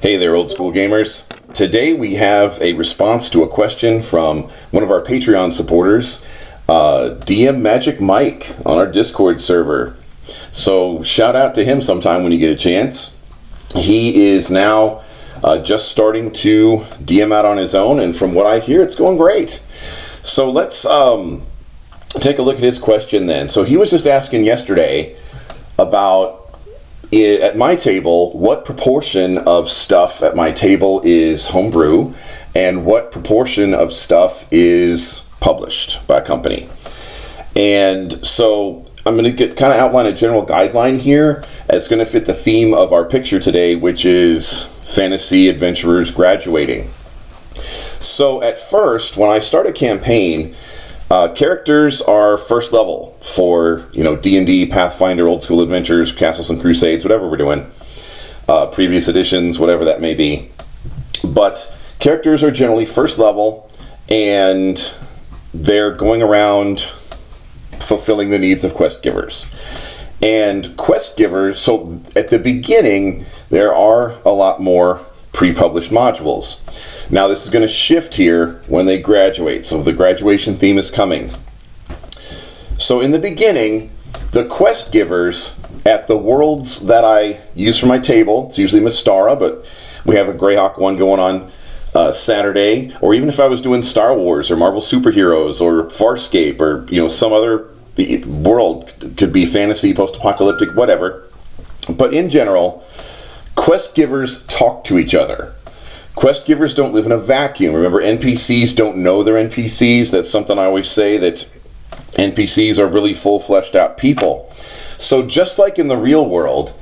Hey there, old school gamers. Today we have a response to a question from one of our Patreon supporters, DM Magic Mike, on our Discord server. So shout out to him sometime when you get a chance. He is now just starting to DM out on his own, and from what I hear, it's going great. So let's take a look at his question then. So he was just asking yesterday about, at my table, what proportion of stuff at my table is homebrew and what proportion of stuff is published by a company. And so I'm going to kind of outline a general guideline here. It's going to fit the theme of our picture today, which is fantasy adventurers graduating. So at first, when I start a campaign, characters are first level for, D&D, Pathfinder, Old School Adventures, Castles and Crusades, whatever we're doing. Previous editions, whatever that may be. But characters are generally first level, and they're going around fulfilling the needs of quest givers. And quest givers, so at the beginning, there are a lot more pre-published modules. Now this is going to shift here when they graduate, so the graduation theme is coming. So in the beginning, the quest givers at the worlds that I use for my table, it's usually Mystara, but we have a Greyhawk one going on Saturday, or even if I was doing Star Wars or Marvel Superheroes or Farscape or some other world, could be fantasy, post-apocalyptic, whatever. But in general, quest givers talk to each other. Quest givers don't live in a vacuum. Remember, NPCs don't know they're NPCs. That's something I always say, that NPCs are really full fleshed out people. So just like in the real world,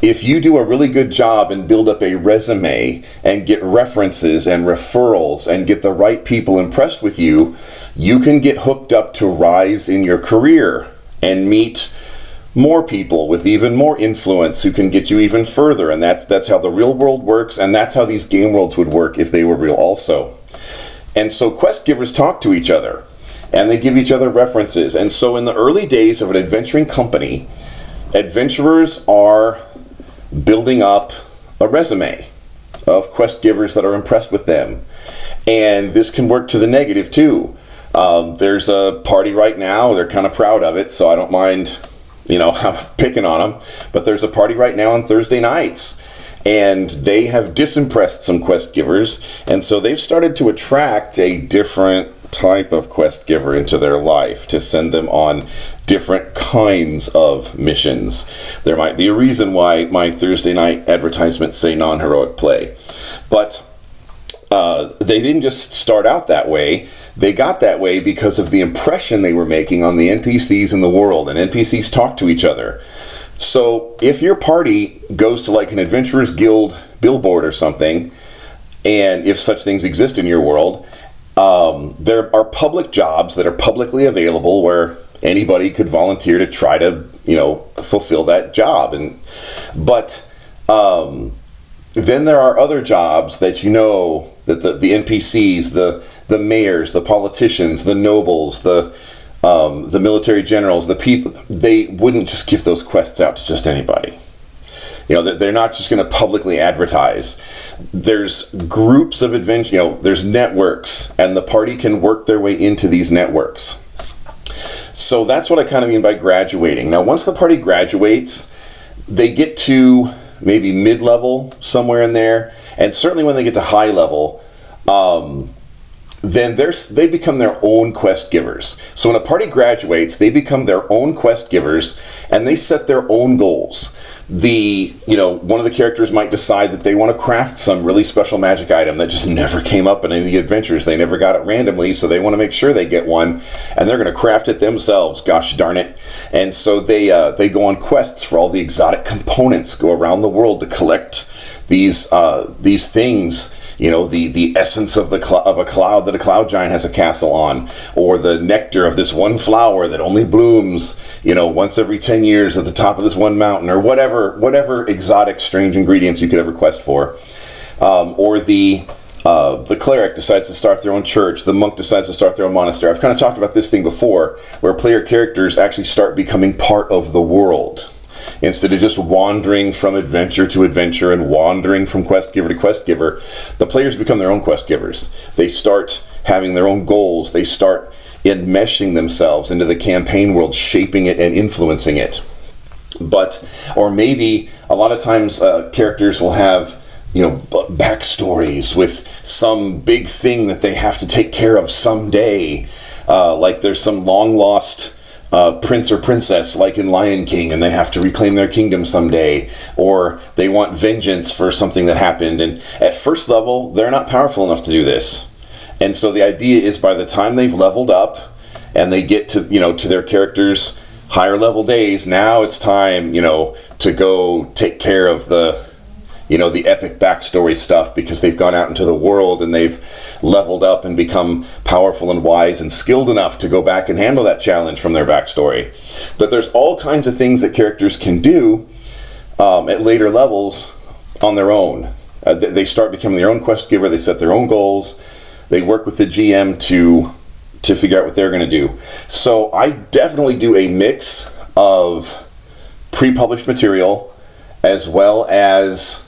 if you do a really good job and build up a resume and get references and referrals and get the right people impressed with you, you can get hooked up to rise in your career and meet more people with even more influence who can get you even further. And that's how the real world works, and that's how these game worlds would work if they were real also. And so quest givers talk to each other, and they give each other references. And so in the early days of an adventuring company, adventurers are building up a resume of quest givers that are impressed with them. And this can work to the negative too. There's a party right now, they're kind of proud of it, so I don't mind I'm picking on them, but there's a party right now on Thursday nights, and they have disimpressed some quest givers, and so they've started to attract a different type of quest giver into their life to send them on different kinds of missions. There might be a reason why my Thursday night advertisements say non-heroic play, but they didn't just start out that way. They got that way because of the impression they were making on the NPCs in the world, and NPCs talk to each other. So if your party goes to like an Adventurers Guild billboard or something, and if such things exist in your world, there are public jobs that are publicly available where anybody could volunteer to try to, fulfill that job. But then there are other jobs that that the NPCs, the mayors, the politicians, the nobles, the military generals, the people, they wouldn't just give those quests out to just anybody. They're not just going to publicly advertise. There's groups of adventure, there's networks, and the party can work their way into these networks. So that's what I kind of mean by graduating. Now, once the party graduates, they get to maybe mid-level, somewhere in there, and certainly when they get to high level, then they become their own quest givers. So when a party graduates, they become their own quest givers, and they set their own goals. One of the characters might decide that they want to craft some really special magic item that just never came up in any of the adventures. They never got it randomly, so they want to make sure they get one, and they're going to craft it themselves, gosh darn it. And so they go on quests for all the exotic components, go around the world to collect these things, the essence of a cloud that a cloud giant has a castle on, or the nectar of this one flower that only blooms, once every 10 years at the top of this one mountain, or whatever exotic, strange ingredients you could ever quest for. Or the cleric decides to start their own church, the monk decides to start their own monastery. I've kind of talked about this thing before, where player characters actually start becoming part of the world. Instead of just wandering from adventure to adventure and wandering from quest giver to quest giver, the players become their own quest givers. They start having their own goals. They start enmeshing themselves into the campaign world, shaping it and influencing it. Or maybe a lot of times characters will have, backstories with some big thing that they have to take care of someday. Like there's some long lost prince or princess, like in Lion King, and they have to reclaim their kingdom someday. Or they want vengeance for something that happened. And at first level, they're not powerful enough to do this. And so the idea is by the time they've leveled up and they get to, to their characters' higher level days, now it's time, to go take care of the epic backstory stuff, because they've gone out into the world and they've leveled up and become powerful and wise and skilled enough to go back and handle that challenge from their backstory. But there's all kinds of things that characters can do at later levels on their own. They start becoming their own quest giver. They set their own goals. They work with the GM to figure out what they're going to do. So I definitely do a mix of pre-published material as well as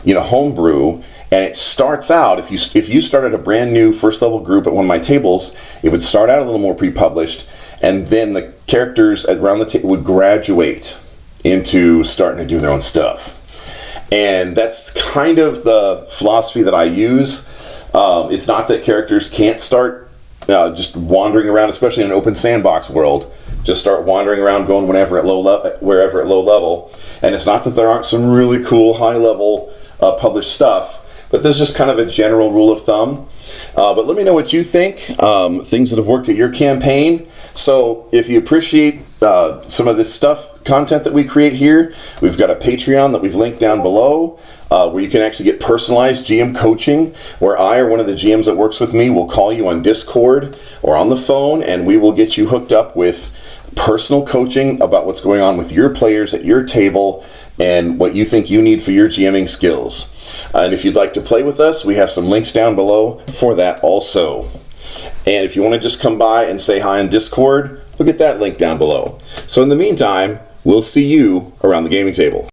homebrew. And it starts out, if you started a brand new first level group at one of my tables, it would start out a little more pre-published, and then the characters around the table would graduate into starting to do their own stuff. And that's kind of the philosophy that I use. It's not that characters can't start just wandering around, especially in an open sandbox world. Just start wandering around, going wherever at low level. And it's not that there aren't some really cool high level published stuff, but this is just kind of a general rule of thumb. But let me know what you think, things that have worked at your campaign. So if you appreciate some of this content that we create here, we've got a Patreon that we've linked down below, where you can actually get personalized GM coaching, where I or one of the GMs that works with me will call you on Discord or on the phone, and we will get you hooked up with personal coaching about what's going on with your players at your table and what you think you need for your GMing skills. And if you'd like to play with us, we have some links down below for that also. And if you want to just come by and say hi on Discord, look at that link down below. So in the meantime, we'll see you around the gaming table.